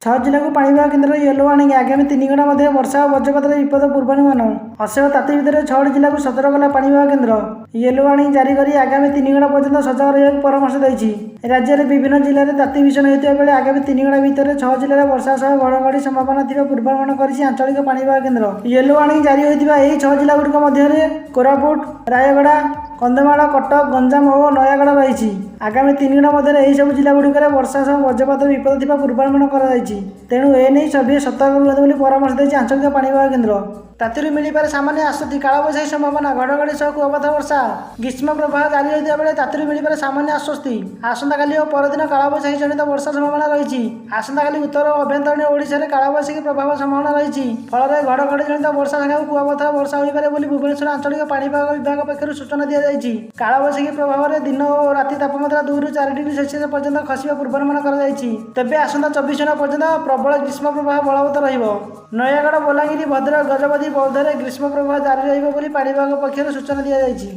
6 ଜିଲ୍ଲାକୁ ପାଣିପାଗ କେନ୍ଦ୍ର ୟେଲୋ ୱାର୍ଣ୍ଣିଂ। ଆଗାମୀ 3 ଘଣ୍ଟା ମଧ୍ୟରେ ବର୍ଷା ଓ ବଜ୍ରପାତର ବିପଦ ପୂର୍ବାନୁମାନ। ଅସହ୍ୟ ତାତି ଭିତରେ 6ଟି ଜିଲ୍ଲାକୁ ସତର୍କ କଲା ପାଣିପାଗ କେନ୍ଦ୍ର। ୟେଲୋ ୱାର୍ଣ୍ଣିଂ ଜାରି କରି ଆଗାମୀ 3 ଘଣ୍ଟା ପର୍ଯ୍ୟନ୍ତ ସଜାଗ ରହିବାକୁ ପରାମର୍ଶ ଦେଇଛି। ରାଜ୍ୟରେ ବିଭିନ୍ନ ଜିଲ୍ଲାରେ ତାତି ଭୀଷଣ ହେଉଥିବା ବେଳେ ଆଗାମୀ 3 ଘଣ୍ଟା ଭିତରେ 6 ଜିଲ୍ଲାରେ ବର୍ଷା ସହ ଘଡ଼ଘଡ଼ି ସମ୍ଭାବନା ଥିବା ପୂର୍ବାନୁମାନ କରିଛି ଆଞ୍ଚଳିକ ପାଣିପାଗ କେନ୍ଦ୍ର। ୟେଲୋ ୱାର୍ଣ୍ଣିଂ ଜାରି ହୋଇଥିବା ଏହି 6 ଜିଲ୍ଲାଗୁଡ଼ିକ ମଧ୍ୟରେ କୋରାପୁଟ, ରାୟଗଡ଼ା, କନ୍ଧମାଳ, କଟକ, ଗଞ୍ଜାମ ଓ ନୟାଗଡ଼ ରହିଛି। ଆଗାମୀ 3 ଘଣ୍ଟା ମଧ୍ୟରେ ଏହିସବୁ ଜିଲ୍ଲାଗୁଡ଼ିକରେ ବର୍ଷା ସହ ବଜ୍ରପାତର ବିପଦ ଥିବା ପୂର୍ବାନୁମାନ କରାଯାଇଛି। ତେଣୁ ଏନେଇ ସଭିଏ ସତର୍କ ରୁହନ୍ତୁ ବୋଲି ପରାମର୍ଶ ଦେଇଛି ଆଞ୍ଚଳିକ ପାଣିପାଗ କେନ୍ଦ୍ର। ରାତିରୁ ମିଳିପାରେ ସାମାନ୍ୟ ଆଶ୍ୱସ୍ତି, କାଳବୈଶାଖୀ ସମ୍ଭାବନା, ଘଡ଼ଘଡ଼ି ସହ କୁଆପଥର ବର୍ଷା। ଗ୍ରୀଷ୍ମ ପ୍ରବାହ ଜାରି ରହିଥିବା ବେଳେ ରାତିରୁ ମିଳିପାରେ ସାମାନ୍ୟ ଆଶ୍ୱସ୍ତି। ଆସନ୍ତାକାଲି ଓ ପରଦିନ କାଳବୈଶାଖୀ ଜନିତ ବର୍ଷା ସମ୍ଭାବନା ରହିଛି। ଆସନ୍ତାକାଲି ଉତ୍ତର ଓ ଆଭ୍ୟନ୍ତରୀଣ ଓଡ଼ିଶାରେ କାଳବୈଶାଖୀ ପ୍ରଭାବ ସମ୍ଭାବନା ରହିଛି। ଫଳରେ ଘଡ଼ଘଡ଼ି ଜନିତ ବର୍ଷା ସାଙ୍ଗକୁ କୁଆପଥର ବର୍ଷା ହୋଇପାରେ ବୋଲି ଭୁବନେଶ୍ୱର ଆଞ୍ଚଳିକ ପାଣିପାଗ ବିଭାଗ ପକ୍ଷରୁ ସୂଚନା ଦିଆଯାଇଛି। କାଳବୈଶାଖୀ ପ୍ରଭାବରେ ଦିନ ଓ ରାତି ତାପମାତ୍ରା 2ରୁ 4 ଡିଗ୍ରୀ ସେଲସିୟସ ପର୍ଯ୍ୟନ୍ତ ଖସିବା ପୂର୍ବାନୁମାନ କରାଯାଇଛି। ତେବେ ଆସନ୍ତା 24 ଘଣ୍ଟା ପର୍ଯ୍ୟନ୍ତ ପ୍ରବଳ ଗ୍ରୀଷ୍ମ ପ୍ରବାହ ବଳବତ୍ତର ରହିବ। ନୟାଗଡ଼, ବଲାଙ୍ଗୀର, ଭଦ୍ରକ, ଗଜପତି, ବୌଦ୍ଧରେ ଗ୍ରୀଷ୍ମ ପ୍ରବାହ ଜାରି ରହିବ ବୋଲି ପାଣିପାଗ ପକ୍ଷରୁ ସୂଚନା ଦିଆଯାଇଛି।